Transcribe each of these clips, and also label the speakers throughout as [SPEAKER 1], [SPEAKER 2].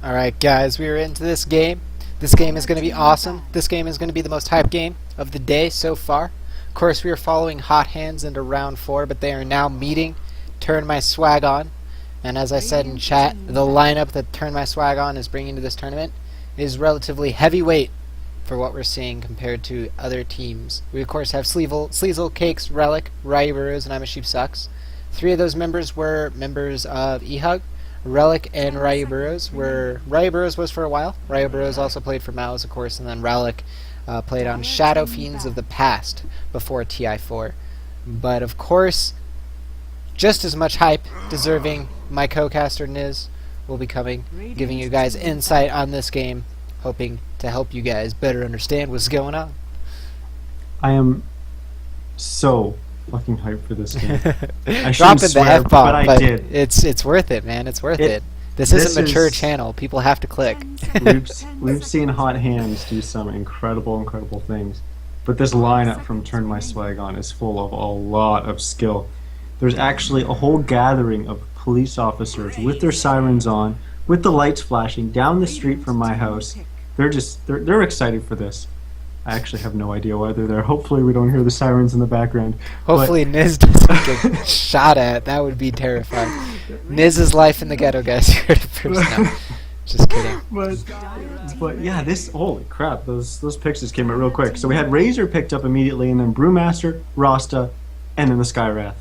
[SPEAKER 1] Alright guys, we are into this game. This game is going to be awesome. This game is going to be the most hype game of the day so far. Of course, we are following Hot Hands into round 4, but they are now meeting Turn My Swag On. And as I said in chat, the lineup that Turn My Swag On is bringing to this tournament is relatively heavyweight for what we're seeing compared to other teams. We of course have Sleazel, Cakes, Relic, RaptorZ, and I'm a Sheep Sucks. 3 of those members were members of eHug. Relic and RaptorZ were... RaptorZ was for a while. RaptorZ also played for Mouse, of course, and then Relic played on Shadow Fiends of the Past before TI4. But of course, just as much hype deserving my co-caster Niz will be coming, giving you guys insight on this game, hoping to help you guys better understand what's going on.
[SPEAKER 2] I am so fucking hyped for this game. I
[SPEAKER 1] Dropping
[SPEAKER 2] shouldn't swear,
[SPEAKER 1] the F-bomb,
[SPEAKER 2] but I did.
[SPEAKER 1] It's worth it, man. It's worth it. This is a mature channel. People have to click.
[SPEAKER 2] We've seen Hot Hands do some incredible things, but this lineup from Turn My Swag On is full of a lot of skill. There's actually a whole gathering of police officers with their sirens on, with the lights flashing down the street from my house. They're excited for this. I actually have no idea why they're there. Hopefully we don't hear the sirens in the background.
[SPEAKER 1] Hopefully Niz doesn't get shot at. That would be terrifying. Niz's life in the ghetto, guys. You heard it first now. Just kidding.
[SPEAKER 2] But yeah, holy crap, those picks just came out real quick. So we had Razor picked up immediately, and then Brewmaster, Rasta, and then the Skywrath.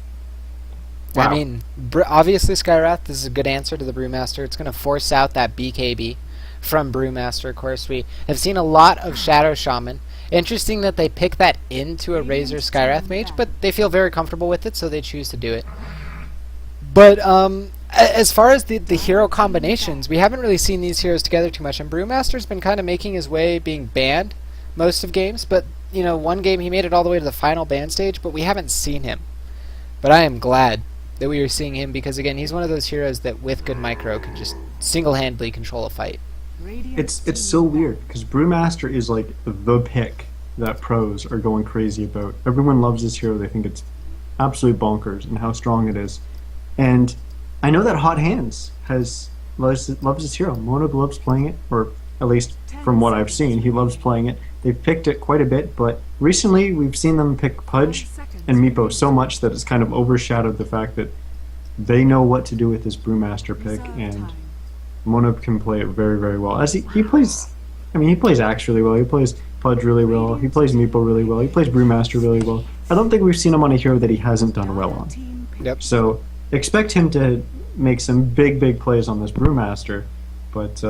[SPEAKER 2] Wow.
[SPEAKER 1] I mean, obviously Skywrath, this is a good answer to the Brewmaster. It's going to force out that BKB from Brewmaster. Of course, we have seen a lot of Shadow Shaman. Interesting that they pick that into a Razor Skywrath Mage, but they feel very comfortable with it, so they choose to do it. But as far as the hero combinations, we haven't really seen these heroes together too much, and Brewmaster's been kind of making his way being banned most of games, but, you know, one game he made it all the way to the final ban stage, but we haven't seen him. But I am glad that we are seeing him, because, again, he's one of those heroes that, with good micro, can just single-handedly control a fight.
[SPEAKER 2] It's so weird, because Brewmaster is like the pick that pros are going crazy about. Everyone loves this hero. They think it's absolutely bonkers and how strong it is. And I know that Hot Hands loves this hero. Monab loves playing it, or at least from what I've seen, he loves playing it. They've picked it quite a bit, but recently we've seen them pick Pudge and Meepo so much that it's kind of overshadowed the fact that they know what to do with this Brewmaster pick, and Monab can play it very well. As he plays, I mean, he plays Axe really well, he plays Pudge really well, he plays Meepo really well, he plays Brewmaster really well. I don't think we've seen him on a hero that he hasn't done well on.
[SPEAKER 1] Yep.
[SPEAKER 2] So expect him to make some big plays on this Brewmaster, but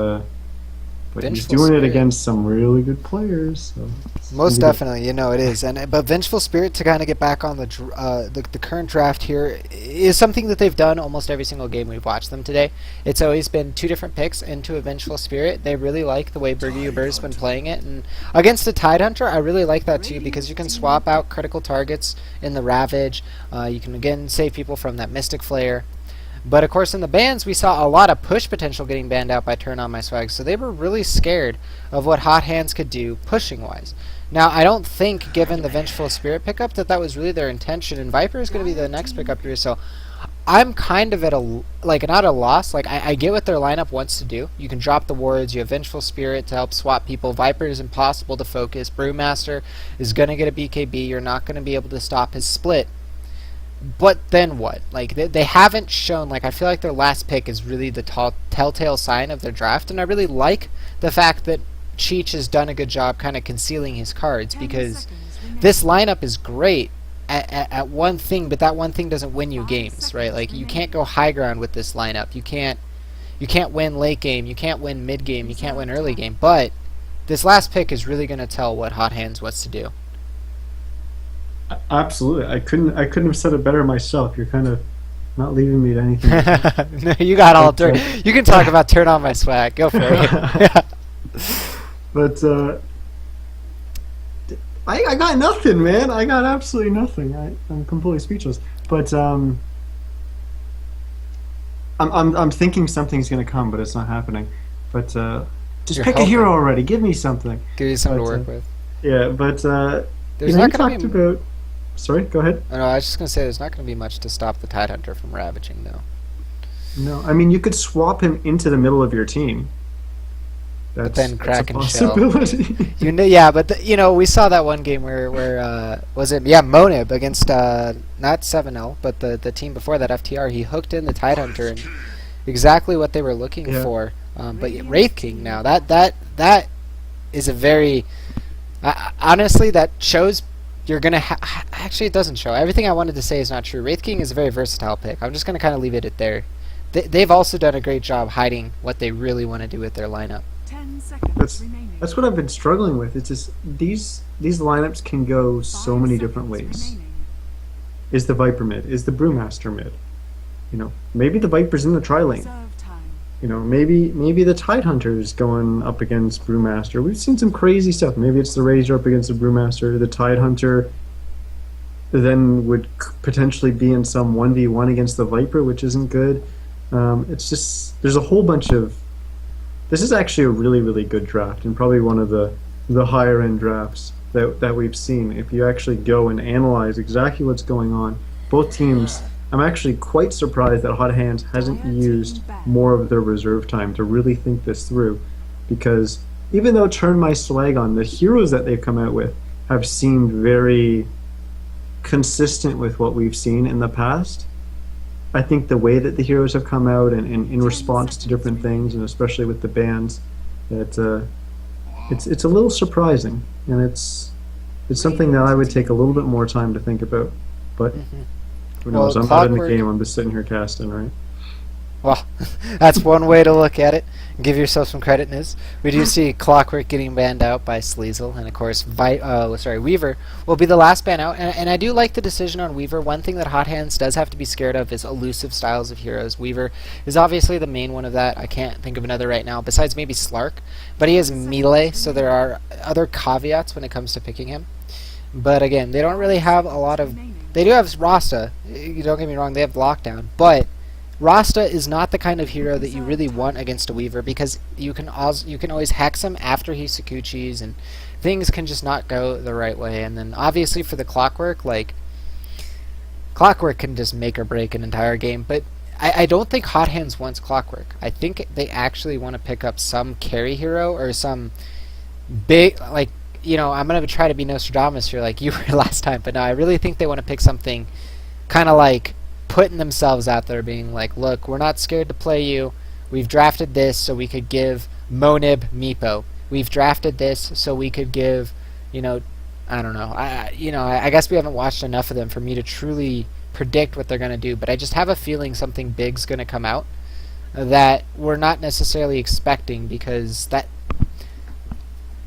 [SPEAKER 2] he's doing it against some really good players. So
[SPEAKER 1] most definitely, you know it is. But Vengeful Spirit, to kind of get back on the current draft here, is something that they've done almost every single game we've watched them today. It's always been 2 different picks into a Vengeful Spirit. They really like the way Burger's been playing it, and against the Tidehunter, I really like that too, because you can swap out critical targets in the Ravage. You can again save people from that Mystic Flare. But of course in the bans we saw a lot of push potential getting banned out by Turn On My Swag, so they were really scared of what Hot Hands could do pushing wise. Now I don't think, given the Vengeful Spirit pickup, that was really their intention, and Viper is going to be the next pickup here, so I'm kind of at a, not a loss. I get what their lineup wants to do. You can drop the wards, you have Vengeful Spirit to help swap people, Viper is impossible to focus, Brewmaster is going to get a BKB, you're not going to be able to stop his split. But then what? They haven't shown, I feel like their last pick is really the telltale sign of their draft, and I really like the fact that Cheech has done a good job kind of concealing his cards, because this lineup is great at one thing, but that one thing doesn't win you games, right? You can't go high ground with this lineup. You can't win late game, you can't win mid game, you can't win early game, but this last pick is really going to tell what Hot Hands wants to do.
[SPEAKER 2] Absolutely, I couldn't have said it better myself. You're kind of not leaving me to anything.
[SPEAKER 1] No, you got all turn. You can talk about Turn On My Swag. Go for it.
[SPEAKER 2] But I got nothing, man. I got absolutely nothing. I'm completely speechless. But I'm thinking something's gonna come, but it's not happening. But just pick a hero already. Give me something.
[SPEAKER 1] Give you something to work with.
[SPEAKER 2] Yeah, but
[SPEAKER 1] there's not going to be
[SPEAKER 2] about. Sorry, go ahead.
[SPEAKER 1] Oh, no, I was just going to say there's not going to be much to stop the Tidehunter from ravaging, though.
[SPEAKER 2] No, I mean, you could swap him into the middle of your team,
[SPEAKER 1] But then
[SPEAKER 2] That's a
[SPEAKER 1] Kraken Shell.
[SPEAKER 2] possibility.
[SPEAKER 1] You know, yeah, but we saw that one game where was it? Yeah, Monib against not 7L, but the team before that, FTR. He hooked in the Tidehunter, and exactly what they were looking
[SPEAKER 2] Yeah.
[SPEAKER 1] for. But Wraith King now, that is a very honestly, that shows you're gonna actually, it doesn't show. Everything I wanted to say is not true. Wraith King is a very versatile pick. I'm just gonna kind of leave it at there. They've also done a great job hiding what they really want to do with their lineup.
[SPEAKER 3] 10 seconds remaining.
[SPEAKER 2] That's what I've been struggling with. It's just these lineups can go so
[SPEAKER 3] 5
[SPEAKER 2] many
[SPEAKER 3] seconds
[SPEAKER 2] different ways.
[SPEAKER 3] remaining.
[SPEAKER 2] Is the Viper mid? Is the Brewmaster mid? You know, maybe the Viper's in the tri lane.
[SPEAKER 3] Reserve time.
[SPEAKER 2] You know, maybe the Tidehunter's going up against Brewmaster. We've seen some crazy stuff. Maybe it's the Razor up against the Brewmaster. The Tidehunter then would potentially be in some 1v1 against the Viper, which isn't good. It's just, there's a whole bunch of. This is actually a really, really good draft, and probably one of the higher end drafts that we've seen. If you actually go and analyze exactly what's going on, both teams. I'm actually quite surprised that Hot Hands hasn't used more of their reserve time to really think this through, because even though Turn My Swag On, the heroes that they've come out with have seemed very consistent with what we've seen in the past. I think the way that the heroes have come out and in response to different things, and especially with the bans, it's a little surprising, and it's something that I would take a little bit more time to think about. But who knows?
[SPEAKER 1] Well,
[SPEAKER 2] I'm not in the
[SPEAKER 1] Clockwork-
[SPEAKER 2] game. I'm just sitting here casting, right?
[SPEAKER 1] Well, that's one way to look at it. Give yourself some credit, Niz. We do see Clockwork getting banned out by Sleazel, and of course, Weaver will be the last ban out. And I do like the decision on Weaver. One thing that Hot Hands does have to be scared of is elusive styles of heroes. Weaver is obviously the main one of that. I can't think of another right now, besides maybe Slark. But he has melee, so there are other caveats when it comes to picking him. But again, they don't really have a lot of. They do have Rasta. You don't get me wrong; they have Lockdown, but Rasta is not the kind of hero that you really want against a Weaver, because you can always hex him after he Sakuchis, and things can just not go the right way. And then obviously for the Clockwork, like Clockwork can just make or break an entire game. But I don't think Hot Hands wants Clockwork. I think they actually want to pick up some carry hero or some big, like, you know, I'm gonna try to be Nostradamus here like you were last time, but no, I really think they want to pick something kind of like putting themselves out there, being like, look, we're not scared to play you. We've drafted this so we could give Monib Meepo. We've drafted this so we could give, you know, I don't know. I guess we haven't watched enough of them for me to truly predict what they're going to do, but I just have a feeling something big's going to come out that we're not necessarily expecting, because that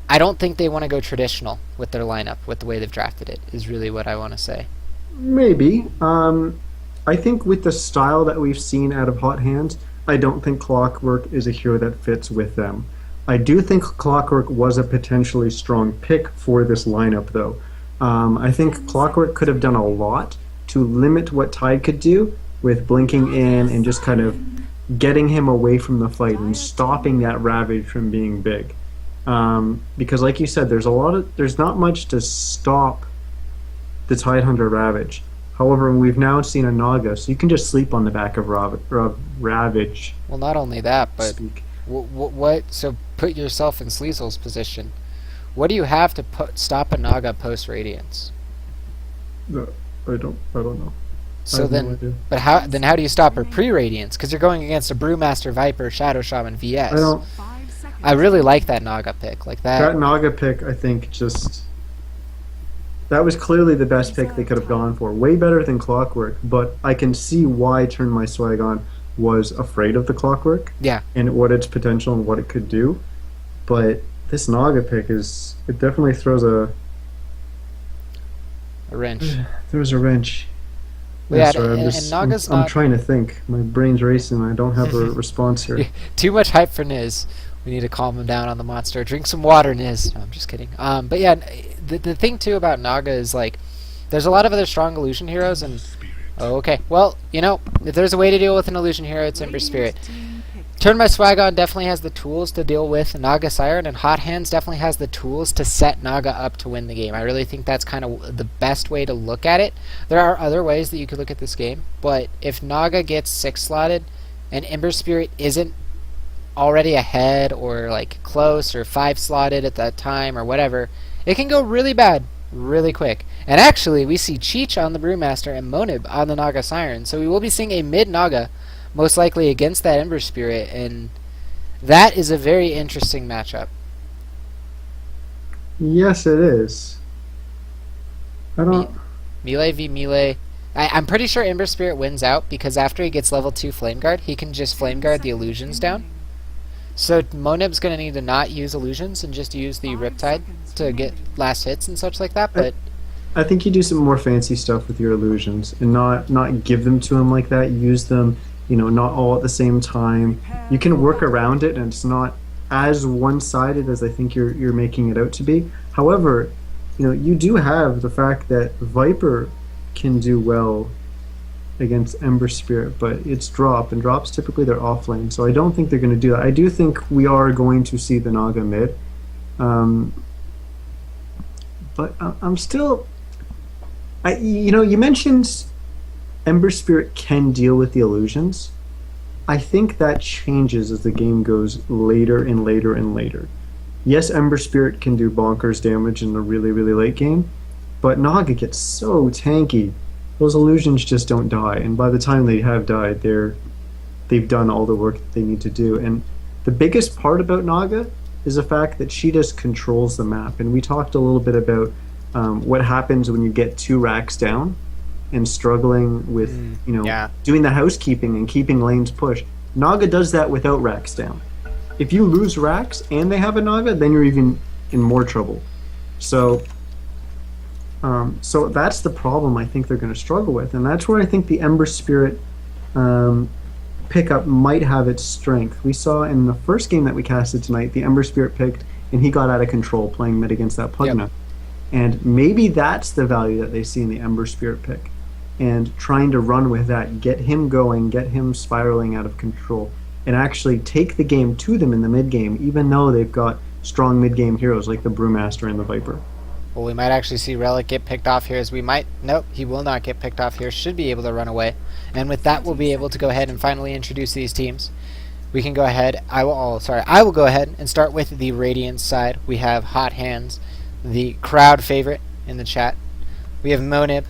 [SPEAKER 1] I don't think they want to go traditional with their lineup, with the way they've drafted it, is really what I want to say.
[SPEAKER 2] Maybe. I think with the style that we've seen out of Hot Hands, I don't think Clockwork is a hero that fits with them. I do think Clockwork was a potentially strong pick for this lineup, though. I think Clockwork could have done a lot to limit what Tide could do with blinking in and just kind of getting him away from the fight and stopping that Ravage from being big. Because, like you said, there's not much to stop the Tidehunter Ravage. However, we've now seen a Naga, so you can just sleep on the back of Ravage.
[SPEAKER 1] Well, not only that, but
[SPEAKER 2] Speak.
[SPEAKER 1] what? So put yourself in Sleazel's position. What do you have to stop a Naga post Radiance?
[SPEAKER 2] No, I don't know.
[SPEAKER 1] So
[SPEAKER 2] I have no
[SPEAKER 1] then,
[SPEAKER 2] idea.
[SPEAKER 1] but how do you stop her pre-Radiance? Because you're going against a Brewmaster, Viper, Shadow Shaman, VS.
[SPEAKER 2] I don't.
[SPEAKER 3] 5 seconds.
[SPEAKER 1] I really like that Naga pick, like that.
[SPEAKER 2] That Naga pick, I think, that was clearly the best pick they could have gone for. Way better than Clockwork, but I can see why Turn My Swag On was afraid of the Clockwork
[SPEAKER 1] Yeah,
[SPEAKER 2] and what its potential and what it could do. But this Naga pick it definitely throws a
[SPEAKER 1] wrench.
[SPEAKER 2] a wrench.
[SPEAKER 1] Well, yeah,
[SPEAKER 2] sorry,
[SPEAKER 1] and Naga's
[SPEAKER 2] I'm
[SPEAKER 1] not
[SPEAKER 2] trying to think. My brain's racing. I don't have a response here.
[SPEAKER 1] too much hype for Niz. We need to calm him down on the monster. Drink some water, Niz. No, I'm just kidding. But yeah, the thing too about Naga is, like, there's a lot of other strong illusion heroes, and okay, well, you know, if there's a way to deal with an illusion hero, it's Ember Spirit.
[SPEAKER 3] Team picked.
[SPEAKER 1] Turn My Swag On definitely has the tools to deal with Naga Siren, and Hot Hands definitely has the tools to set Naga up to win the game. I really think that's kind of the best way to look at it. There are other ways that you could look at this game, but if Naga gets 6 slotted and Ember Spirit isn't already ahead or like close or 5 slotted at that time or whatever, it can go really bad really quick. And actually, we see Cheech on the Brewmaster and Monib on the Naga Siren, so we will be seeing a mid Naga, most likely against that Ember Spirit, and that is a very interesting matchup.
[SPEAKER 2] Yes, it is. I don't.
[SPEAKER 1] Melee v Melee. I'm pretty sure Ember Spirit wins out because after he gets level 2 Flame Guard, he can just Flame Guard the illusions down. So Monib's going to need to not use illusions and just use the Riptide to get last hits and such like that. But
[SPEAKER 2] I think you do some more fancy stuff with your illusions and not give them to him like that. Use them, not all at the same time. You can work around it, and it's not as one-sided as I think you're making it out to be. However, you do have the fact that Viper can do well against Ember Spirit, but it's drop, and drops typically they're offlane, so I don't think they're going to do that. I do think we are going to see the Naga mid, but I'm still. You mentioned Ember Spirit can deal with the illusions. I think that changes as the game goes later and later and later. Yes, Ember Spirit can do bonkers damage in the really, really late game, but Naga gets so tanky. Those illusions just don't die, and by the time they have died, they've done all the work that they need to do. And the biggest part about Naga is the fact that she just controls the map. And we talked a little bit about what happens when you get 2 racks down and struggling with doing the housekeeping and keeping lanes pushed. Naga does that without racks down. If you lose racks and they have a Naga, then you're even in more trouble. So that's the problem I think they're going to struggle with, and that's where I think the Ember Spirit pickup might have its strength. We saw in the first game that we casted tonight, the Ember Spirit picked, and he got out of control playing mid against that Pugna. Yep. And maybe that's the value that they see in the Ember Spirit pick, and trying to run with that, get him going, get him spiraling out of control, and actually take the game to them in the mid game, even though they've got strong mid game heroes like the Brewmaster and the Viper.
[SPEAKER 1] Well, we might actually see Relic get picked off here, as we might... Nope, he will not get picked off here. Should be able to run away. And with that, we'll be able to go ahead and finally introduce these teams. We can go ahead... I will go ahead and start with the Radiance side. We have Hot Hands, the crowd favorite in the chat. We have Monib,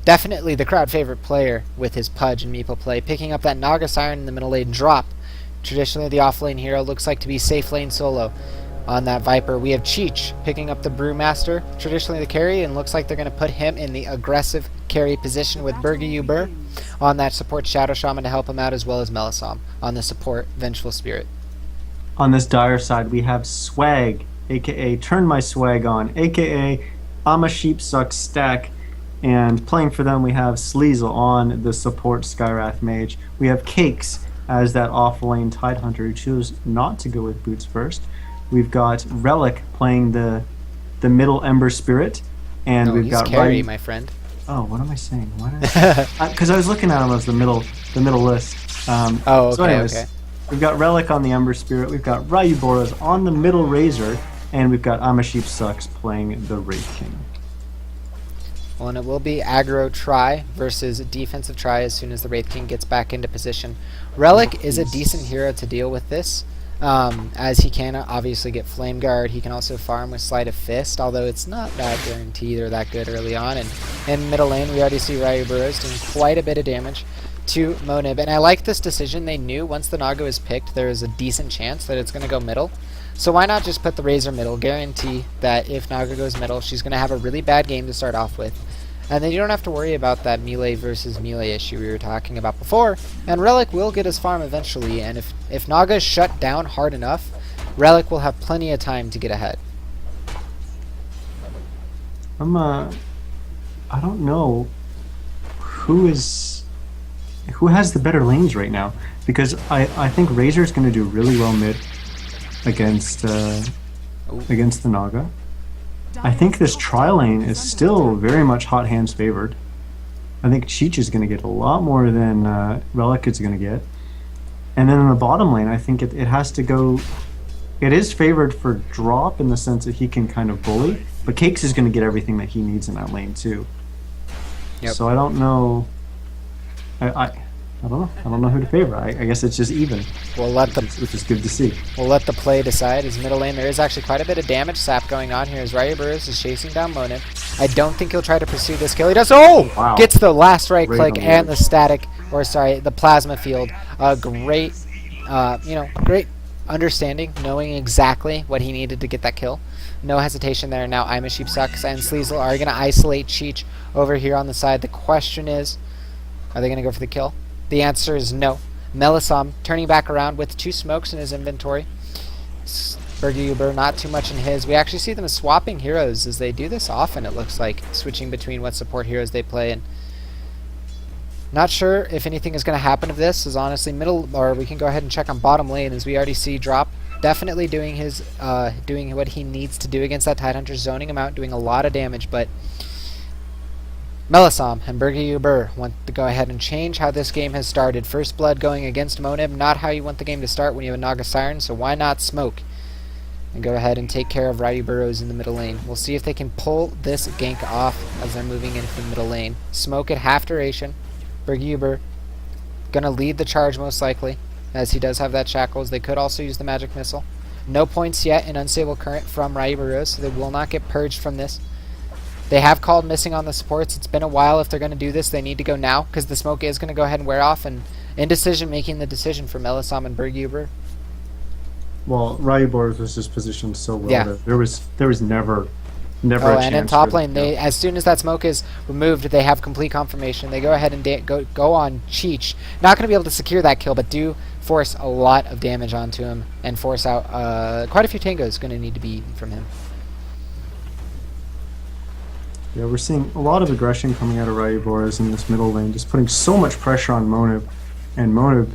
[SPEAKER 1] definitely the crowd favorite player with his Pudge and Meeple play, picking up that Naga Siren in the middle lane drop. Traditionally, the off-lane hero looks like to be safe lane solo. On that Viper, we have Cheech picking up the Brewmaster, traditionally the carry, and looks like they're going to put him in the aggressive carry position with Burger Burr on that support Shadow Shaman to help him out, as well as Melisam on the support Vengeful Spirit.
[SPEAKER 2] On this Dire side, we have Swag, aka Turn My Swag On, aka I'm a Sheep Suck Stack, and playing for them we have Sleazel on the support Skywrath Mage. We have Cakes as that off-lane Tidehunter who chose not to go with Boots first. We've got Relic playing the middle Ember Spirit, and we've got
[SPEAKER 1] carry, my friend.
[SPEAKER 2] Oh, what am I saying? Because I was looking at him as the middle list. So anyways, we've got Relic on the Ember Spirit. We've got Ryuboras on the middle Razor, and we've got Amasheep Sucks playing the Wraith King.
[SPEAKER 1] Well, and it will be aggro try versus defensive try as soon as the Wraith King gets back into position. Relic is a decent hero to deal with this. As he can obviously get Flame Guard, he can also farm with Sleight of Fist, although it's not that guaranteed or that good early on. And in middle lane, we already see Ryuboras doing quite a bit of damage to Monib. And I like this decision. They knew once the Naga was picked, there is a decent chance that it's going to go middle. So why not just put the Razor middle, guarantee that if Naga goes middle, she's going to have a really bad game to start off with. And then you don't have to worry about that melee versus melee issue we were talking about before. And Relic will get his farm eventually, and if Naga is shut down hard enough, Relic will have plenty of time to get ahead.
[SPEAKER 2] I don't know who has the better lanes right now, because I think Razor's going to do really well mid against the Naga. I think this tri-lane is still very much Hot Hands favored. I think Cheech is going to get a lot more than Relic is going to get. And then in the bottom lane, I think it has to go... It is favored for drop in the sense that he can kind of bully, but Cakes is going to get everything that he needs in that lane too. Yep. So I don't know... I don't know. I don't know who to favor. I guess it's just even,
[SPEAKER 1] We'll let
[SPEAKER 2] which is good to see.
[SPEAKER 1] the play decide. His middle lane, there is actually quite a bit of damage sap going on here as RaptorZ is chasing down Monib. I don't think he'll try to pursue this kill. He does. Oh!
[SPEAKER 2] Wow.
[SPEAKER 1] Gets the last right
[SPEAKER 2] Right
[SPEAKER 1] click
[SPEAKER 2] on the
[SPEAKER 1] and the
[SPEAKER 2] edge.
[SPEAKER 1] static, or sorry, the plasma field. Great, great understanding, knowing exactly what he needed to get that kill. No hesitation there. Now I'm a Sheep Sucks and Sleazel are going to isolate Cheech over here on the side. The question is, are they going to go for the kill? The answer is no. Melisam turning back around with 2 smokes in his inventory. Berguber not too much in his. We actually see them swapping heroes as they do this often, it looks like, switching between what support heroes they play. And not sure if anything is going to happen of this. Is honestly middle, or we can go ahead and check on bottom lane as we already see Drop definitely doing his doing what he needs to do against that Tidehunter, zoning him out, doing a lot of damage, but Melisam and Berguber want to go ahead and change how this game has started. First blood going against Monib, not how you want the game to start when you have a Naga Siren, so why not smoke and go ahead and take care of RaptorZ in the middle lane. We'll see if they can pull this gank off as they're moving into the middle lane. Smoke at half duration. Berguber gonna lead the charge most likely, as he does have that shackles. They could also use the magic missile. No points yet in unstable current from RaptorZ, so they will not get purged from this. They have called missing on the supports. It's been a while. If they're going to do this, they need to go now, because the smoke is going to go ahead and wear off, and indecision making the decision for Melisam and Berguber.
[SPEAKER 2] Well, RaptorZ was just positioned so well
[SPEAKER 1] Yeah.
[SPEAKER 2] that there was never a
[SPEAKER 1] Oh,
[SPEAKER 2] chance.
[SPEAKER 1] and in top
[SPEAKER 2] for
[SPEAKER 1] lane,
[SPEAKER 2] them to
[SPEAKER 1] they as soon as that smoke is removed, they have complete confirmation. They go ahead and go on Cheech. Not going to be able to secure that kill, but do force a lot of damage onto him and force out quite a few tangos going to need to be eaten from him.
[SPEAKER 2] Yeah, we're seeing a lot of aggression coming out of RaptorZ in this middle lane, just putting so much pressure on Monib, and Monib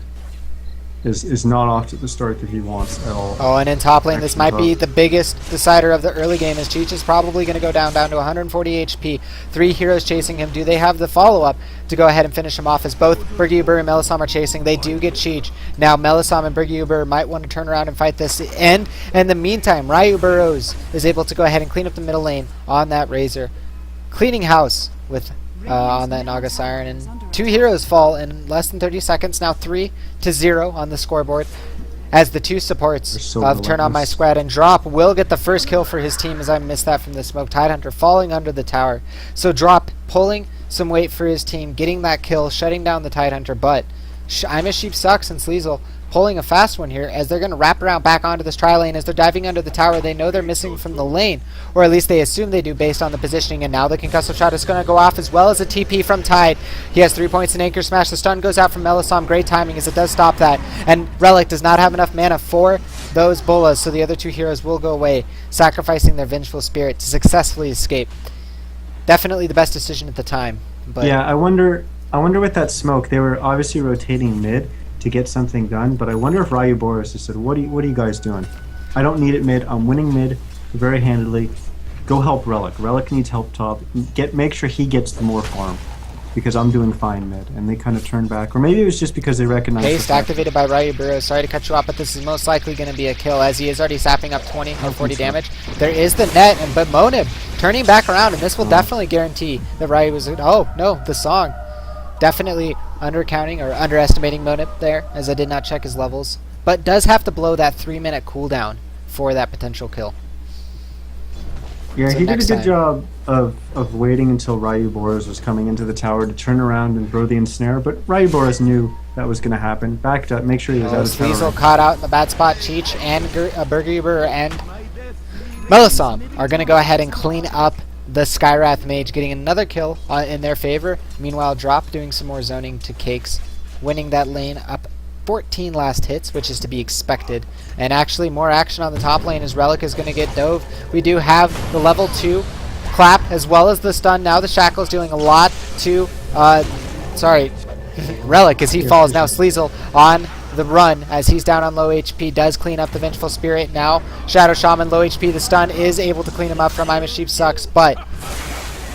[SPEAKER 2] is not off to the start that he wants at all.
[SPEAKER 1] Oh, and in top lane, this
[SPEAKER 2] Actually
[SPEAKER 1] might be
[SPEAKER 2] tough.
[SPEAKER 1] the biggest decider of the early game, as Cheech is probably going to go down to 140 HP. 3 heroes chasing him. Do they have the follow-up to go ahead and finish him off, as both Berguber and Melisam are chasing? They do get Cheech. Now, Melisam and Berguber might want to turn around and fight this end. And in the meantime, RaptorZ is able to go ahead and clean up the middle lane on that Razor. Cleaning house with on that Naga Siren, and 2 heroes fall in less than 30 seconds. Now 3-0 on the scoreboard, as the 2 supports
[SPEAKER 2] so
[SPEAKER 1] of Turn On My
[SPEAKER 2] relentless.
[SPEAKER 1] Squad and Drop will get the first kill for his team, as I missed that from the smoke. Tidehunter falling under the tower. So Drop pulling some weight for his team, getting that kill, shutting down the Tidehunter, but I'm a Sheep Sucks and Sleazel pulling a fast one here, as they're going to wrap around back onto this tri-lane. As they're diving under the tower, they know they're missing from the lane, or at least they assume they do based on the positioning, and now the concussive shot is going to go off, as well as a TP from Tide. He has 3 points in Anchor Smash. The stun goes out from Melisam. Great timing, as it does stop that, and Relic does not have enough mana for those bolas, so the other 2 heroes will go away, sacrificing their Vengeful Spirit to successfully escape. Definitely the best decision at the time. But
[SPEAKER 2] Yeah, I wonder with that smoke, they were obviously rotating mid to get something done, but I wonder if RaptorZ just said, what are you guys doing? I don't need it mid. I'm winning mid very handedly. Go help Relic. Relic needs help top. Make sure he gets the more farm, because I'm doing fine mid. And they kind of turned back, or maybe it was just because they recognized.
[SPEAKER 1] Haste
[SPEAKER 2] the fact-
[SPEAKER 1] activated by RaptorZ. Sorry to cut you off, but this is most likely going to be a kill, as he is already sapping up 20 or 40 damage. There is the net, but Monib turning back around, and this will definitely guarantee that Ryu was. Oh no, the song. Definitely undercounting or underestimating Monib there, as I did not check his levels, but does have to blow that 3-minute cooldown for that potential kill.
[SPEAKER 2] Yeah,
[SPEAKER 1] So
[SPEAKER 2] he did a
[SPEAKER 1] next
[SPEAKER 2] good
[SPEAKER 1] time.
[SPEAKER 2] job of waiting until RaptorZ was coming into the tower to turn around and throw the ensnare, but RaptorZ knew that was going to happen. Backed up, make sure he was out of tower.
[SPEAKER 1] Sleazel caught out in the bad spot. Cheech and Berguber and Melisam are going to go ahead and clean up the Skywrath Mage, getting another kill in their favor. Meanwhile, Drop doing some more zoning to Cakes, winning that lane up 14 last hits, which is to be expected. And actually more action on the top lane, as Relic is going to get dove. We do have the level 2 clap as well as the stun. Now the Shackle's doing a lot to Relic, as he falls. Now Sleazel on the run, as he's down on low HP, does clean up the Vengeful Spirit. Now Shadow Shaman low HP. The stun is able to clean him up from I'm a Sheep Sucks, but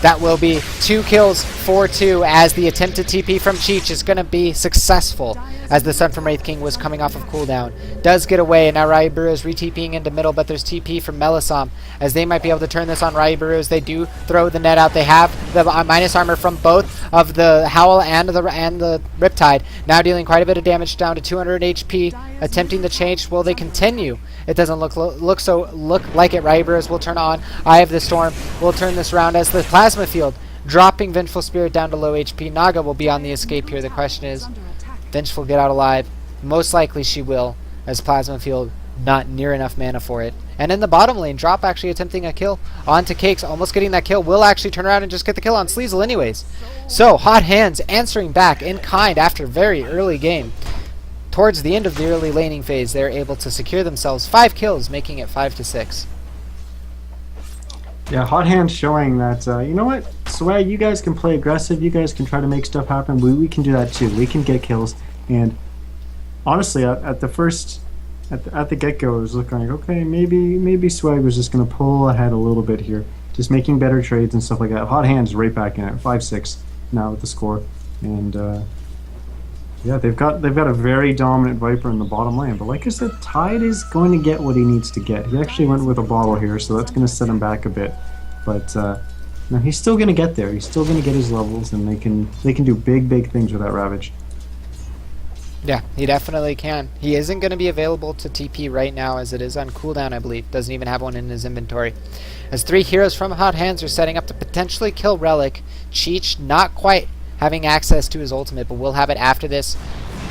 [SPEAKER 1] That will be 2 kills for 2 as the attempted TP from Cheech is going to be successful as the Sun from Wraith King was coming off of cooldown. Does get away, and now Ryuburu is re-TPing into middle, but there's TP from Melisam as they might be able to turn this on Ryuburu as they do throw the net out. They have the minus armor from both of the Howl and the Riptide, now dealing quite a bit of damage down to 200 HP, attempting the change. Will they continue? It doesn't look like it. Ryuburus will turn on Eye of the Storm. Will turn this round as the Plasma Field dropping Vengeful Spirit down to low HP. Naga will be on the escape here. The question is, Vengeful get out alive? Most likely she will, as Plasma Field not near enough mana for it. And in the bottom lane, Drop actually attempting a kill onto Cakes, almost getting that kill. Will actually turn around and just get the kill on Sleazel anyways. So Hot Hands answering back in kind after a very early game. Towards the end of the early laning phase, they're able to secure themselves 5 kills, making it 5-6.
[SPEAKER 2] Yeah, Hot Hands showing that, you know what, Swag, you guys can play aggressive, you guys can try to make stuff happen, we can do that too. We can get kills, and honestly, at the get-go, it was looking like, okay, maybe Swag was just going to pull ahead a little bit here, just making better trades and stuff like that. Hot Hands right back in it, 5-6 now with the score, and yeah, they've got a very dominant Viper in the bottom lane, but like I said, Tide is going to get what he needs to get. He actually went with a bottle here, so that's going to set him back a bit, but no, he's still going to get there. He's still going to get his levels, and they can do big things with that Ravage.
[SPEAKER 1] Yeah, he definitely can. He isn't going to be available to TP right now as it is on cooldown, I believe. Doesn't even have one in his inventory. As 3 heroes from Hot Hands are setting up to potentially kill Relic. Cheech not quite having access to his ultimate, but will have it after this.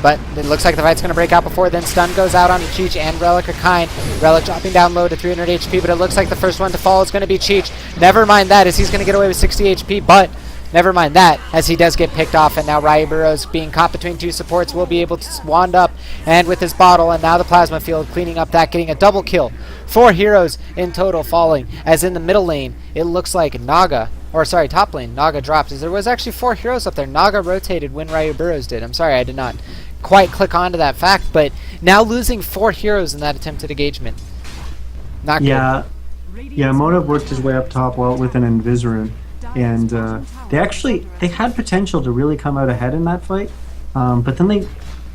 [SPEAKER 1] But it looks like the fight's going to break out before then. Stun goes out onto Cheech and Relic are kind. Relic dropping down low to 300 HP, but it looks like the first one to fall is going to be Cheech. Never mind that, as he's going to get away with 60 HP, but never mind that, as he does get picked off, and now Ryuburu's being caught between 2 supports will be able to wand up and with his bottle, and now the Plasma Field cleaning up that, getting a double kill. 4 heroes in total falling, as in the middle lane, it looks like Naga, or sorry, top lane, Naga dropped, as there was actually 4 heroes up there. Naga rotated when Ryuburu's did. I'm sorry, I did not quite click onto that fact, but now losing 4 heroes in that attempted engagement. Not good.
[SPEAKER 2] Yeah, Monav worked his way up top well with an Invisarune. And they had potential to really come out ahead in that fight, but then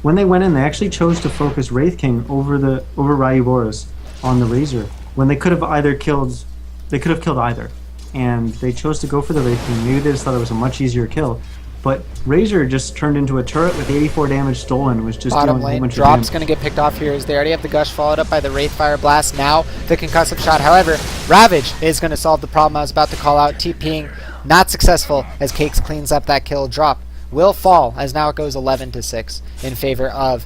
[SPEAKER 2] when they went in, they actually chose to focus Wraith King over Ryuborus on the Razor when they could have killed either, and they chose to go for the Wraith King. Maybe they just thought it was a much easier kill, but Razor just turned into a turret with 84 damage stolen and was just
[SPEAKER 1] bottom
[SPEAKER 2] doing a whole
[SPEAKER 1] lane.
[SPEAKER 2] bunch
[SPEAKER 1] Drop's
[SPEAKER 2] of
[SPEAKER 1] going to get picked off here as they already have the Gush followed up by the Wraith Fire Blast. Now the concussive shot. However, Ravage is going to solve the problem I was about to call out. TPing not successful as Cakes cleans up that kill. Drop will fall as now it goes 11-6 in favor of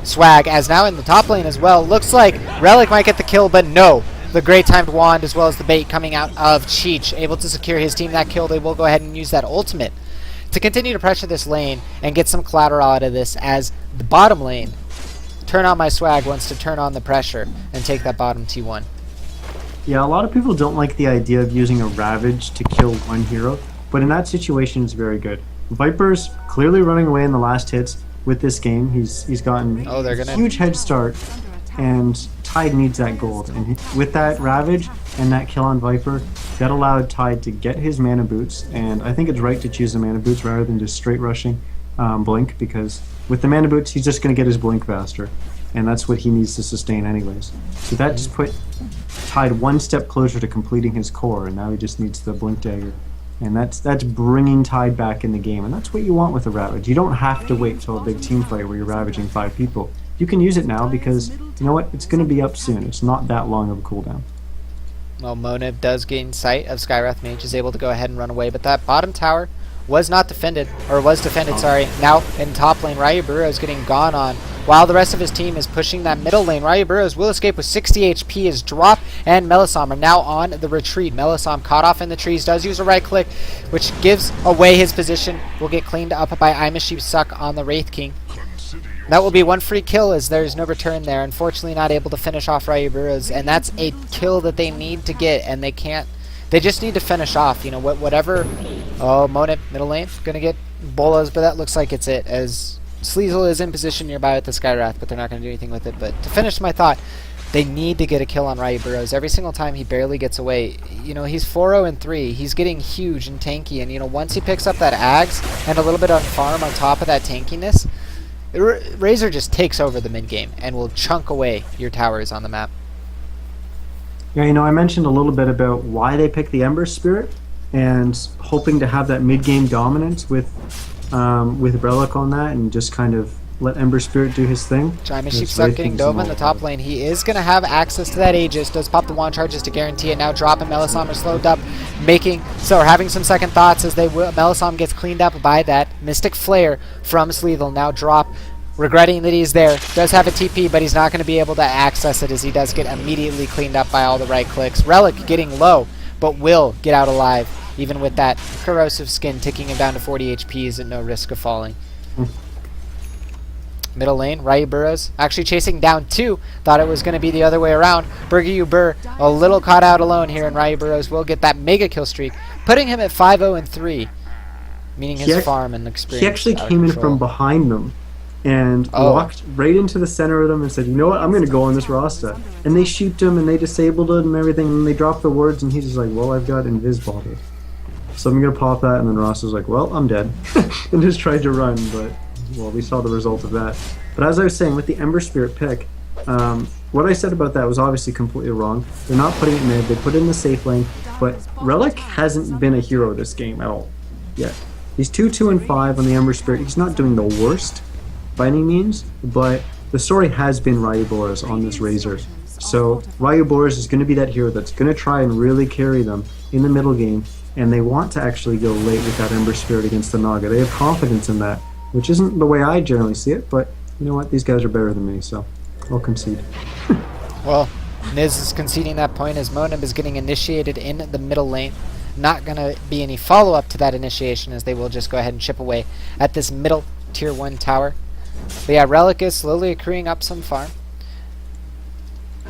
[SPEAKER 1] Swag, as now in the top lane as well. Looks like Relic might get the kill, but no. The great timed wand as well as the bait coming out of Cheech, able to secure his team that kill. They will go ahead and use that ultimate to continue to pressure this lane and get some collateral out of this, as the bottom lane, Turn On My Swag, wants to turn on the pressure and take that bottom T1.
[SPEAKER 2] Yeah, a lot of people don't like the idea of using a Ravage to kill one hero, but in that situation it's very good. Viper's clearly running away in the last hits with this game. He's gotten a huge head start, and Tide needs that gold. And with that Ravage and that kill on Viper, that allowed Tide to get his mana boots, and I think it's right to choose the mana boots rather than just straight rushing Blink, because with the mana boots he's just going to get his Blink faster, and that's what he needs to sustain anyways. So that just put Tide one step closer to completing his core, and now he just needs the Blink Dagger. And that's bringing Tide back in the game, and that's what you want with a Ravage. You don't have to wait till a big team fight where you're ravaging 5 people. You can use it now because, you know what, it's going to be up soon. It's not that long of a cooldown.
[SPEAKER 1] Well, Monib does gain sight of Skywrath Mage, is able to go ahead and run away, but that bottom tower was defended, sorry. Now in top lane, Ryuburu is getting gone on, while the rest of his team is pushing that middle lane. Ryuburu will escape with 60 HP as Drop and Melisam are now on the retreat. Melisam caught off in the trees, does use a right click, which gives away his position. Will get cleaned up by Imashib Suck on the Wraith King. That will be 1 free kill as there's no return there. Unfortunately not able to finish off Ryuburu's, and that's a kill that they need to get, and they can't. They just need to finish off, you know, whatever. Oh, Monip, middle lane, gonna get bolas, but that looks like it's it, as Sleazel is in position nearby with the Skywrath, but they're not gonna do anything with it. But to finish my thought, They need to get a kill on Ryu Burrows. Every single time he barely gets away. You know, he's 4-0-3. He's getting huge and tanky. And, you know, once he picks up that Ags and a little bit on farm on top of that tankiness, Razor just takes over the mid game and will chunk away your towers on the map.
[SPEAKER 2] Yeah, you know, I mentioned a little bit about why they picked the Ember Spirit and hoping to have that mid-game dominance with Relic on that and just kind of let Ember Spirit do his thing.
[SPEAKER 1] Jaime Sheepsuck getting Dova in the top lane. He is going to have access to that Aegis. Does pop the wand charges to guarantee it. Now Drop and Melisandre are slowed up, having some second thoughts as Melisandre gets cleaned up by that Mystic Flare from Sleethel. Now Drop, regretting that he's there, does have a TP, but he's not going to be able to access it as he does get immediately cleaned up by all the right clicks. Relic getting low, but will get out alive, even with that corrosive skin ticking him down to 40 HPs at no risk of falling. Middle lane, Ryu Burrows actually chasing down 2. Thought it was going to be the other way around. Burger Burr a little caught out alone here, and Ryu Burrows will get that mega kill streak, putting him at 5-0-3, meaning his farm and experience.
[SPEAKER 2] He actually came in from behind them and walked right into the center of them and said, you know what, I'm going to go on this Rasta. And they sheeped him and they disabled him and everything, and they dropped the words, and he's just like, well, I've got Invis bottle, so I'm going to pop that. And then Rasta's like, well, I'm dead. And just tried to run, but well, we saw the result of that. But as I was saying, with the Ember Spirit pick, what I said about that was obviously completely wrong. They're not putting it mid, they put it in the safe lane, but Relic hasn't been a hero this game at all yet. He's 2-2-5 on the Ember Spirit. He's not doing the worst by any means, but the story has been Ryu Boris on this Razor. So Ryu Boris is going to be that hero that's going to try and really carry them in the middle game, and they want to actually go late with that Ember Spirit against the Naga. They have confidence in that, which isn't the way I generally see it, but you know what? These guys are better than me, so I'll concede.
[SPEAKER 1] Well, Niz is conceding that point as Monib is getting initiated in the middle lane. Not going to be any follow-up to that initiation, as they will just go ahead and chip away at this middle tier 1 tower. But yeah, Relic is slowly accruing up some farm.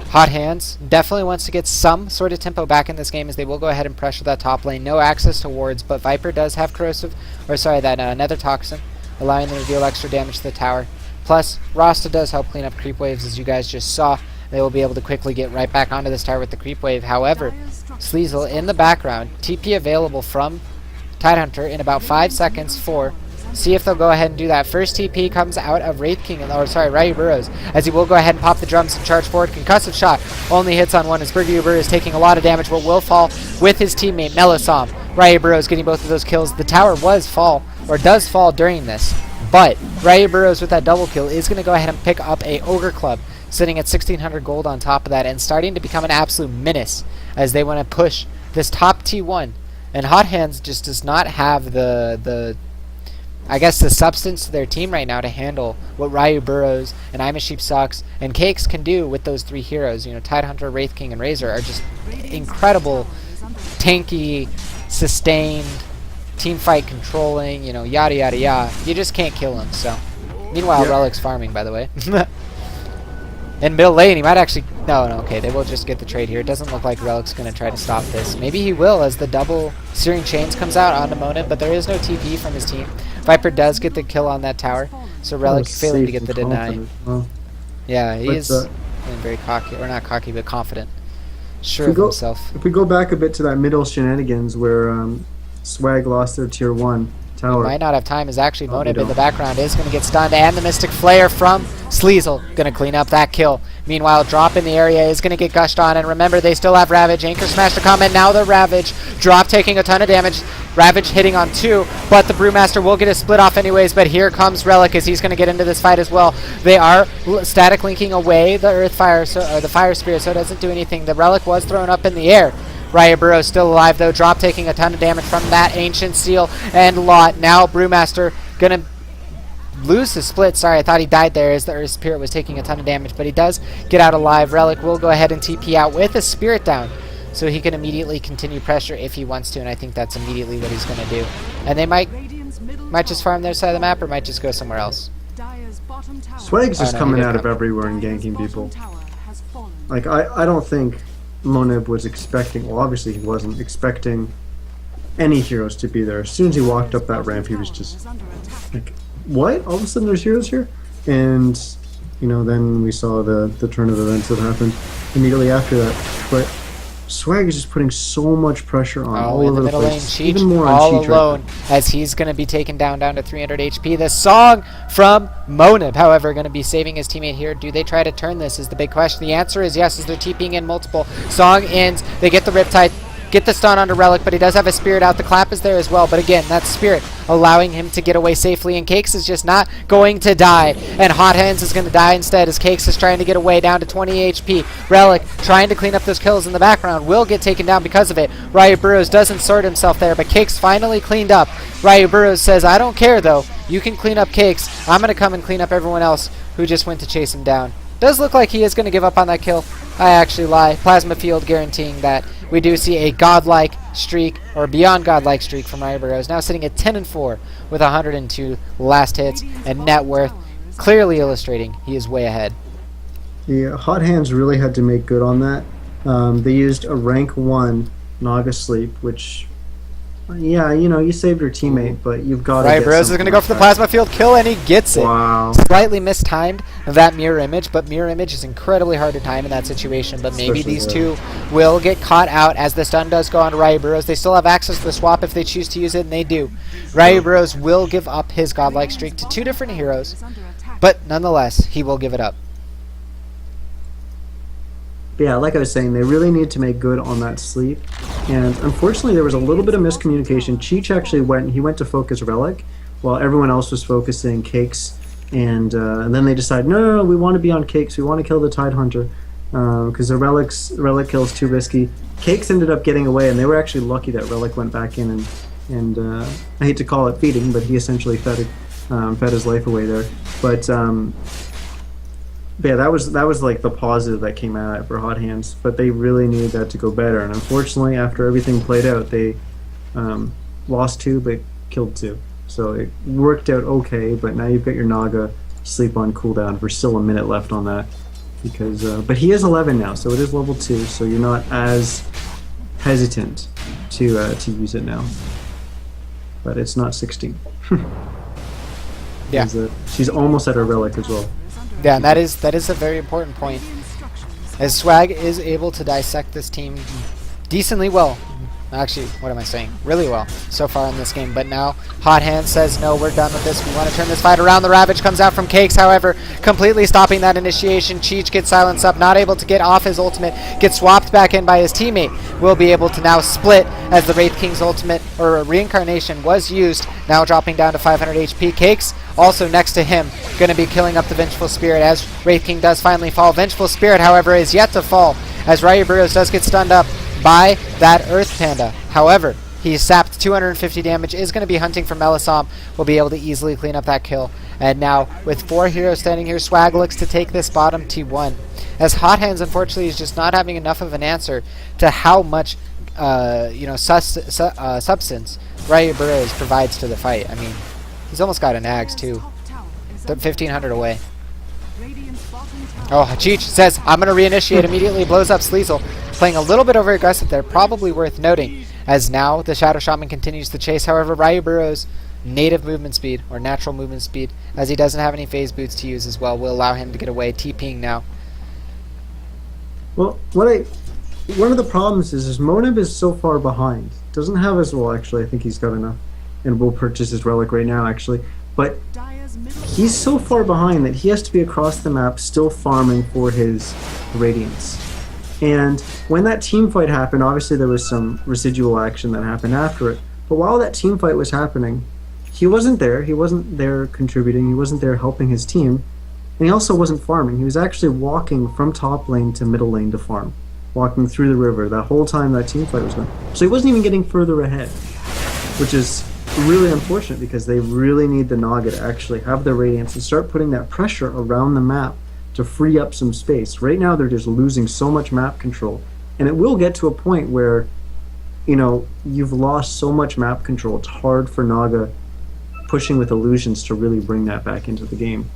[SPEAKER 1] Hot Hands definitely wants to get some sort of tempo back in this game, as they will go ahead and pressure that top lane. No access to wards, but Viper does have Nether Toxin, allowing them to deal extra damage to the tower. Plus, Rasta does help clean up creep waves, as you guys just saw. They will be able to quickly get right back onto this tower with the creep wave. However, Sleezel in the background, TP available from Tidehunter in about 5 seconds for. See if they'll go ahead and do that. First TP comes out of Ryu Burrows, as he will go ahead and pop the drums and charge forward. Concussive shot only hits on one, as Burger Uber is taking a lot of damage, but will fall with his teammate Melisandre. Ryu Burrows getting both of those kills. The tower does fall during this, but Ryu Burrows with that double kill is going to go ahead and pick up a Ogre Club, sitting at 1,600 gold on top of that, and starting to become an absolute menace as they want to push this top T1. And Hot Hands just does not have the substance to their team right now to handle what Ryu Burrows and I'm a Sheep Sucks and Cakes can do with those 3 heroes. You know, Tidehunter, Wraith King, and Razor are just incredible, tanky, sustained, team fight controlling, you know, yada yada yada. You just can't kill them, so. Meanwhile, Relic's farming, by the way. In middle lane, he might actually... No, okay, they will just get the trade here. It doesn't look like Relic's going to try to stop this. Maybe he will, as the double Searing Chains comes out onto Monib, but there is no TP from his team. Viper does get the kill on that tower, so Relic failing to get the deny.
[SPEAKER 2] Well,
[SPEAKER 1] yeah, he is feeling very cocky, or not cocky, but confident. Sure of himself.
[SPEAKER 2] If we go back a bit to that middle shenanigans where Swag lost their tier 1 tower.
[SPEAKER 1] Might not have time, as actually Monib in the background is going to get stunned, and the Mystic Flare from Sleezel going to clean up that kill. Meanwhile, Drop in the area is going to get gushed on, and remember, they still have Ravage. Anchor Smash to come, and now the Ravage. Drop taking a ton of damage. Ravage hitting on 2, but the Brewmaster will get a split off anyways, but here comes Relic as he's going to get into this fight as well. They are static linking away the the Fire Spirit, so it doesn't do anything. The Relic was thrown up in the air. Ryu Burrows still alive, though. Drop taking a ton of damage from that Ancient Seal and Lot. Now Brewmaster going to lose his split. Sorry, I thought he died there as the Earth Spirit was taking a ton of damage, but he does get out alive. Relic will go ahead and TP out with a Spirit down, so he can immediately continue pressure if he wants to, and I think that's immediately what he's going to do. And they might just farm their side of the map, or might just go somewhere else.
[SPEAKER 2] Swag's just coming out of everywhere and ganking people. Like, I don't think Monib was expecting, well, obviously he wasn't expecting any heroes to be there. As soon as he walked up that ramp, he was just like, what? All of a sudden there's heroes here? And then we saw the turn of events that happened immediately after that. But Swag is just putting so much pressure on all
[SPEAKER 1] in
[SPEAKER 2] over
[SPEAKER 1] the
[SPEAKER 2] the
[SPEAKER 1] middle lane,
[SPEAKER 2] place.
[SPEAKER 1] Cheech,
[SPEAKER 2] Even more on
[SPEAKER 1] all
[SPEAKER 2] Cheech
[SPEAKER 1] alone,
[SPEAKER 2] right
[SPEAKER 1] as he's going to be taken down to 300 HP. The song from Monib, however, going to be saving his teammate here. Do they try to turn this is the big question. The answer is yes, as they're TPing in multiple. Song ends, they get the Riptide, get the stun onto Relic, but he does have a Spirit out. The clap is there as well, but again, that's Spirit allowing him to get away safely, and Cakes is just not going to die, and Hot Hands is going to die instead as Cakes is trying to get away down to 20 HP. Relic trying to clean up those kills in the background, will get taken down because of it. Ryu Burrows doesn't sort himself there, but Cakes finally cleaned up. Ryu Burrows says, I don't care though, you can clean up Cakes, I'm going to come and clean up everyone else who just went to chase him down. Does look like he is going to give up on that kill. I actually lie. Plasma Field guaranteeing that. We do see a godlike streak, or beyond godlike streak from Ryu Burrows, now sitting at 10-4 with 102 last hits and net worth, clearly illustrating he is way ahead.
[SPEAKER 2] The Hot Hands really had to make good on that. They used a rank 1 Naga Sleep, which, yeah, you saved your teammate, but you've got to
[SPEAKER 1] Ryu Burrows is going to go for the Plasma Field kill, and he gets it.
[SPEAKER 2] Wow.
[SPEAKER 1] Slightly mistimed that mirror image, but mirror image is incredibly hard to time in that situation, but maybe
[SPEAKER 2] Especially
[SPEAKER 1] these two will get caught out as the stun does go on to Ryu Burrows. They still have access to the swap if they choose to use it, and they do. Ryu Burrows will give up his godlike streak to two different heroes, but nonetheless, he will give it up.
[SPEAKER 2] But yeah, like I was saying, they really need to make good on that sleep. And unfortunately, there was a little bit of miscommunication. Cheech actually went to focus Relic, while everyone else was focusing Cakes. And then they decided, no, we want to be on Cakes. We want to kill the Tide Hunter because the Relic kill is too risky. Cakes ended up getting away, and they were actually lucky that Relic went back in and I hate to call it feeding, but he essentially fed his life away there. But yeah, that was like the positive that came out of it for Hot Hands, but they really needed that to go better. And unfortunately, after everything played out, they lost 2 but killed 2. So it worked out okay, but now you've got your Naga sleep on cooldown for still a minute left on that. Because but he is 11 now, so it is level 2, so you're not as hesitant to use it now. But it's not 16.
[SPEAKER 1] Yeah.
[SPEAKER 2] She's almost at her Relic as well.
[SPEAKER 1] Yeah, and that is a very important point, as Swag is able to dissect this team decently well. Actually, what am I saying? Really well so far in this game. But now Hot Hands says, no, we're done with this. We want to turn this fight around. The Ravage comes out from Cakes, however, completely stopping that initiation. Cheech gets silenced up, not able to get off his ultimate, gets swapped back in by his teammate. Will be able to now split as the Wraith King's ultimate, or reincarnation, was used, now dropping down to 500 HP. Cakes also next to him, going to be killing up the Vengeful Spirit as Wraith King does finally fall. Vengeful Spirit, however, is yet to fall as Ryu Burrows does get stunned up by that Earth Panda. However, he's sapped 250 damage, is going to be hunting for Melisam, will be able to easily clean up that kill. And now, with 4 heroes standing here, Swag looks to take this bottom T1. As Hot Hands, unfortunately, is just not having enough of an answer to how much substance Ryu Burrows provides to the fight. I mean, he's almost got an Axe, too. 1,500 away. Oh, Cheech says, I'm going to reinitiate immediately, blows up Sleazel. Playing a little bit over aggressive there, probably worth noting, as now the Shadow Shaman continues the chase. However, Ryu Burrows' native movement speed, or natural movement speed, as he doesn't have any phase boots to use as well, will allow him to get away, TPing now.
[SPEAKER 2] Well, one of the problems is Monib is so far behind. Doesn't have as well, actually. I think he's got enough, and will purchase his Relic right now, actually. But he's so far behind that he has to be across the map still farming for his Radiance. And when that team fight happened, obviously there was some residual action that happened after it. But while that team fight was happening, he wasn't there. He wasn't there contributing. He wasn't there helping his team. And he also wasn't farming. He was actually walking from top lane to middle lane to farm. Walking through the river that whole time that team fight was going. So he wasn't even getting further ahead. Which is really unfortunate because they really need the Naga to actually have the Radiance and start putting that pressure around the map to free up some space. Right now they're just losing so much map control. And it will get to a point where, you've lost so much map control, it's hard for Naga pushing with illusions to really bring that back into the game.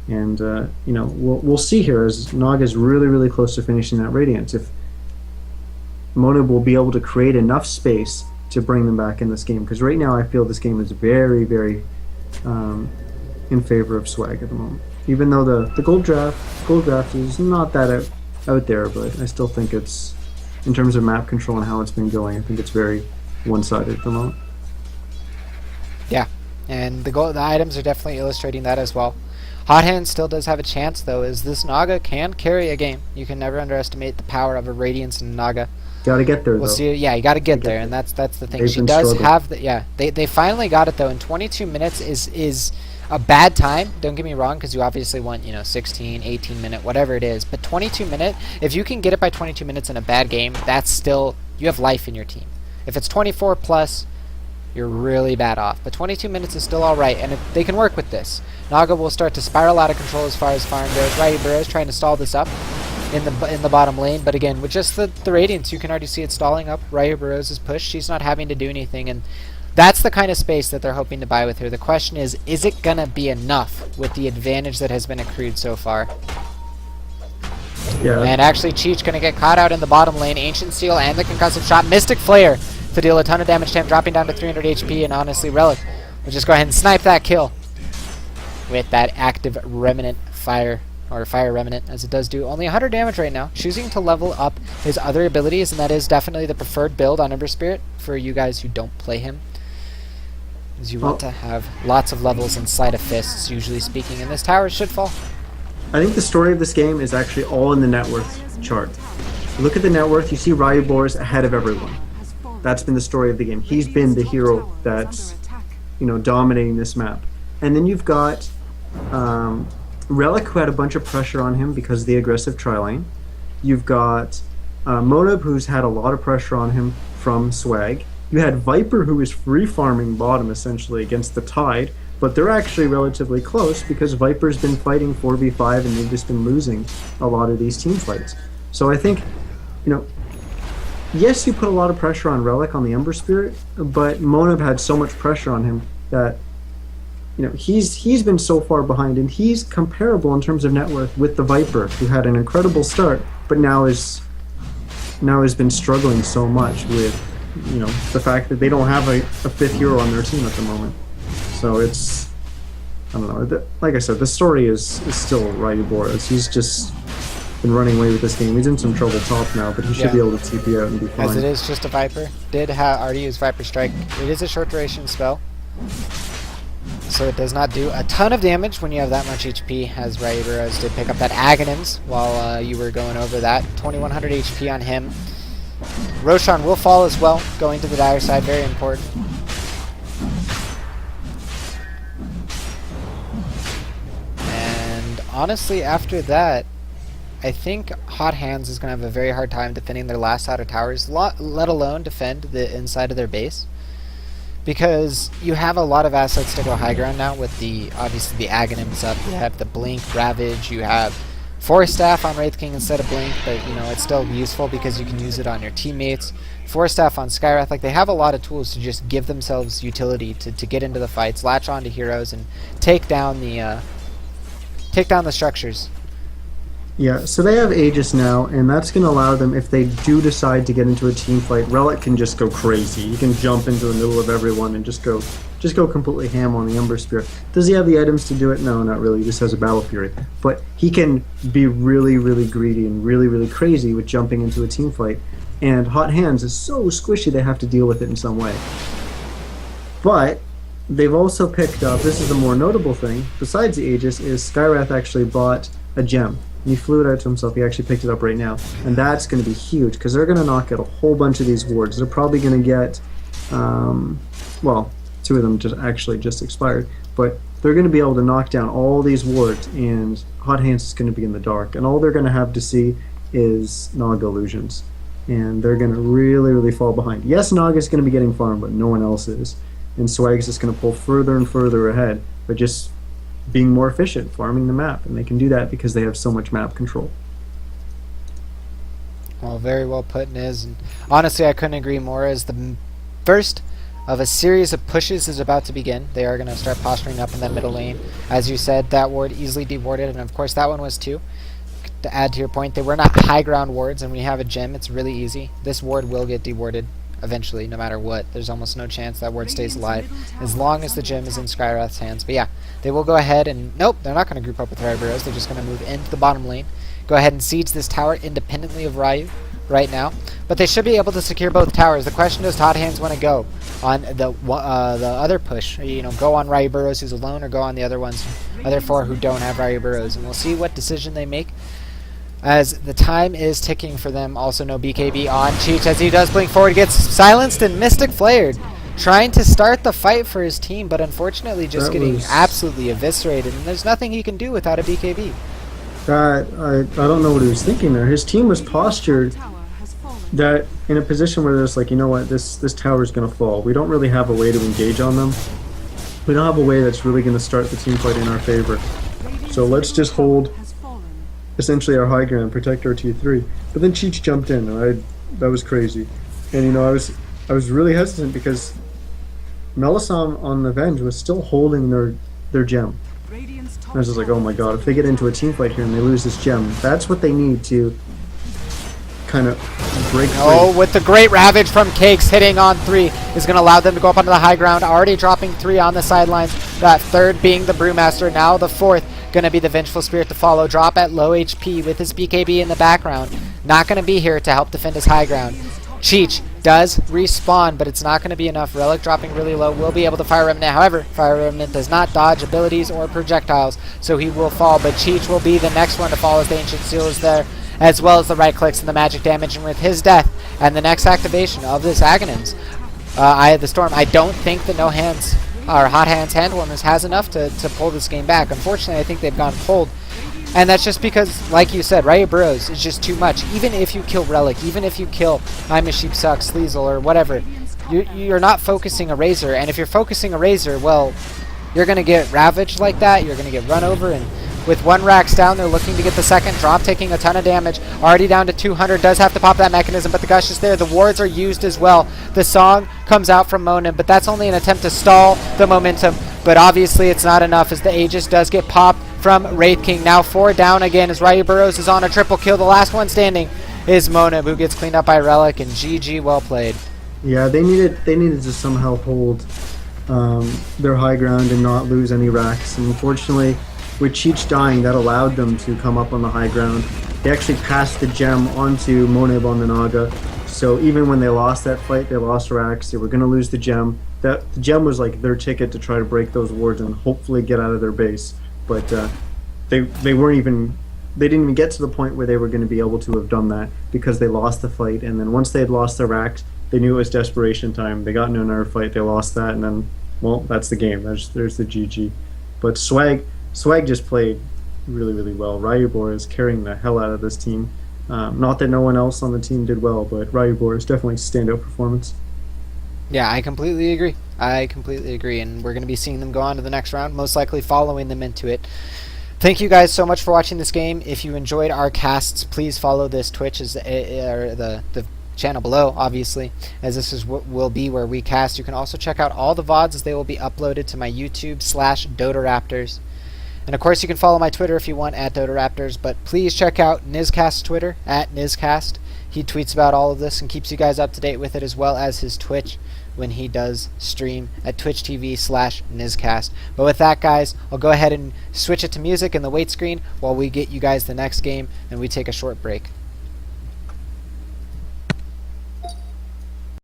[SPEAKER 2] And, we'll see here as Naga's really, really close to finishing that Radiance. If Monib will be able to create enough space to bring them back in this game. Because right now I feel this game is very, very in favor of Swag at the moment. Even though the gold draft is not that out there, but I still think it's, in terms of map control and how it's been going, I think it's very one-sided at the moment.
[SPEAKER 1] Yeah, and the items are definitely illustrating that as well. Hot Hands still does have a chance, though, as this Naga can carry a game. You can never underestimate the power of a Radiance and Naga.
[SPEAKER 2] Got to get there,
[SPEAKER 1] We'll
[SPEAKER 2] though.
[SPEAKER 1] see. Yeah, you got to get there, and that's the thing.
[SPEAKER 2] They've
[SPEAKER 1] She
[SPEAKER 2] been
[SPEAKER 1] does
[SPEAKER 2] struggling.
[SPEAKER 1] have the They finally got it though. And 22 minutes is a bad time. Don't get me wrong, because you obviously want 16, 18 minute, whatever it is. But 22 minute, if you can get it by 22 minutes in a bad game, that's still, you have life in your team. If it's 24 plus, you're really bad off. But 22 minutes is still all right, and they can work with this. Naga will start to spiral out of control as far as farm goes. Raider is trying to stall this up in the bottom lane, but again, with just the Radiance, you can already see it stalling up. Raya Burrows' push. She's not having to do anything, and that's the kind of space that they're hoping to buy with her. The question is it gonna be enough with the advantage that has been accrued so far?
[SPEAKER 2] Yeah.
[SPEAKER 1] And actually, Cheech gonna get caught out in the bottom lane. Ancient Seal and the concussive shot. Mystic Flare to deal a ton of damage to him, dropping down to 300 HP, and honestly, Relic will just go ahead and snipe that kill with that active Remnant Fire, or Fire Remnant, as it does do only 100 damage right now. Choosing to level up his other abilities, and that is definitely the preferred build on Ember Spirit for you guys who don't play him. As you want to have lots of levels inside of fists, usually speaking, and this tower should fall.
[SPEAKER 2] I think the story of this game is actually all in the net worth chart. Look at the net worth, you see Ryubor's ahead of everyone. That's been the story of the game. He's been the hero that's, dominating this map. And then you've got Relic, who had a bunch of pressure on him because of the aggressive tri-lane. You've got Monab, who's had a lot of pressure on him from Swag. You had Viper, who is free farming bottom essentially against the Tide, but they're actually relatively close because Viper's been fighting 4v5 and they've just been losing a lot of these team fights. So I think, yes, you put a lot of pressure on Relic on the Ember Spirit, but Monab had so much pressure on him that he's been so far behind, and he's comparable in terms of net worth with the Viper, who had an incredible start, but now has been struggling so much with the fact that they don't have a fifth hero on their team at the moment. So it's, I don't know. Like I said, the story is still Ryubor. He's just been running away with this game. He's in some trouble top now, but he should be able to TP out and be fine.
[SPEAKER 1] As it is just a Viper. Did already use Viper Strike. It is a short duration spell, so it does not do a ton of damage when you have that much HP, as Raider did pick up that Aghanims while you were going over that. 2100 HP on him. Roshan will fall as well, going to the dire side, very important. And honestly, after that, I think Hot Hands is going to have a very hard time defending their last outer towers, let alone defend the inside of their base. Because you have a lot of assets to go high ground now with obviously the Aghanims up. You have the Blink, Ravage, you have Force Staff on Wraith King instead of Blink, but it's still useful because you can use it on your teammates. Force Staff on Skywrath, like they have a lot of tools to just give themselves utility to get into the fights, latch onto heroes, and take down the structures.
[SPEAKER 2] Yeah, so they have Aegis now, and that's going to allow them, if they do decide to get into a team fight, Relic can just go crazy. He can jump into the middle of everyone and just go completely ham on the Ember Spirit. Does he have the items to do it? No, not really. He just has a Battle Fury. But he can be really, really greedy and really, really crazy with jumping into a team fight. And Hot Hands is so squishy they have to deal with it in some way. But they've also picked up, this is the more notable thing, besides the Aegis, is Skywrath actually bought a gem. And he flew it out to himself. He actually picked it up right now. And that's going to be huge, because they're going to knock out a whole bunch of these wards. They're probably going to get, well, 2 of them just expired. But they're going to be able to knock down all these wards, and Hot Hands is going to be in the dark. And all they're going to have to see is Naga illusions. And they're going to really, really fall behind. Yes, Naga's going to be getting farmed, but no one else is. And Swag's just going to pull further and further ahead, but just being more efficient, farming the map, and they can do that because they have so much map control.
[SPEAKER 1] Well, very well put, Niz. And honestly, I couldn't agree more, as the first of a series of pushes is about to begin. They are going to start posturing up in that middle lane. As you said, that ward easily dewarded, and of course that one was too. To add to your point, they were not high ground wards, and when you have a gem, it's really easy. This ward will get dewarded eventually, no matter what. There's almost no chance that ward stays alive as long as the gem is in Skywrath's hands. But yeah, They will go ahead and... Nope, they're not going to group up with Ryu Burrows. They're just going to move into the bottom lane. Go ahead and siege this tower independently of Ryu right now. But they should be able to secure both towers. The question is, Hot Hands want to go on the other push. You know, go on Ryu Burrows who's alone, or go on the other four who don't have Ryu Burrows. And we'll see what decision they make, as the time is ticking for them. Also no BKB on Cheech as he does blink forward, gets silenced and Mystic Flared. Trying to start the fight for his team, but unfortunately just getting absolutely eviscerated, and there's nothing he can do without a BKB.
[SPEAKER 2] I don't know what he was thinking there. His team was postured that in a position where there's like, you know what, this tower is going to fall. We don't really have a way to engage on them. We don't have a way that's really going to start the team fight in our favor. So let's just hold essentially our high ground, protect our T3. But then Cheech jumped in, and that was crazy. And you know, I was really hesitant because Melisandre on the Venge was still holding their gem. And I was just like, oh my god, if they get into a team fight here and they lose this gem, that's what they need to kind of break free.
[SPEAKER 1] Oh, with the great Ravage from Cakes hitting on 3 is going to allow them to go up onto the high ground, already dropping 3 on the sidelines. That third being the Brewmaster, now the fourth going to be the Vengeful Spirit to follow. Drop at low HP with his BKB in the background. Not going to be here to help defend his high ground. Cheech does respawn, but it's not going to be enough. Relic dropping really low will be able to Fire Remnant. However, Fire Remnant does not dodge abilities or projectiles, so he will fall. But Cheech will be the next one to fall as the Ancient Seal is there, as well as the right clicks and the magic damage. And with his death and the next activation of this Aghanim's Eye of the Storm, I don't think that No Hands or Hot Hands Hand Warmers has enough to pull this game back. Unfortunately, I think they've gone cold. And that's just because, like you said, Ryu Burrows is just too much. Even if you kill Relic, even if you kill I'm a Sheep Sucks, Sleazel, or whatever, you're not focusing a Razor. And if you're focusing a Razor, well, you're going to get ravaged like that. You're going to get run over. And with 1 Rax down, they're looking to get the second drop, taking a ton of damage. Already down to 200. Does have to pop that mechanism, but the Gush is there. The wards are used as well. The song comes out from Mona, but that's only an attempt to stall the momentum. But obviously it's not enough, as the Aegis does get popped from Wraith King. Now 4 down again as Ryu Burrows is on a triple kill. The last one standing is Mona, who gets cleaned up by Relic, and GG, well played.
[SPEAKER 2] Yeah, they needed to somehow hold their high ground and not lose any racks. And unfortunately, with Cheech dying, that allowed them to come up on the high ground. They actually passed the gem onto Moneb on the Naga. So even when they lost that fight, they lost racks. They were going to lose the gem. The gem was like their ticket to try to break those wards and hopefully get out of their base. But they didn't even get to the point where they were going to be able to have done that, because they lost the fight. And then once they had lost their racks, they knew it was desperation time. They got into another fight, they lost that, and then, well, that's the game. There's the GG. But Swag just played really, really well. Ryu Bor is carrying the hell out of this team. Not that no one else on the team did well, but Ryu Bor is definitely a standout performance.
[SPEAKER 1] Yeah, I completely agree. And we're going to be seeing them go on to the next round, most likely following them into it. Thank you guys so much for watching this game. If you enjoyed our casts, please follow this Twitch, or the channel below, obviously, as this is what will be where we cast. You can also check out all the VODs, as they will be uploaded to my YouTube/DotaRaptors. And of course, you can follow my Twitter if you want, at DotaRaptors. But please check out Nizcast's Twitter, at Nizcast. He tweets about all of this and keeps you guys up to date with it, as well as his Twitch when he does stream at twitch.tv/Nizcast. But with that, guys, I'll go ahead and switch it to music in the wait screen while we get you guys the next game and we take a short break.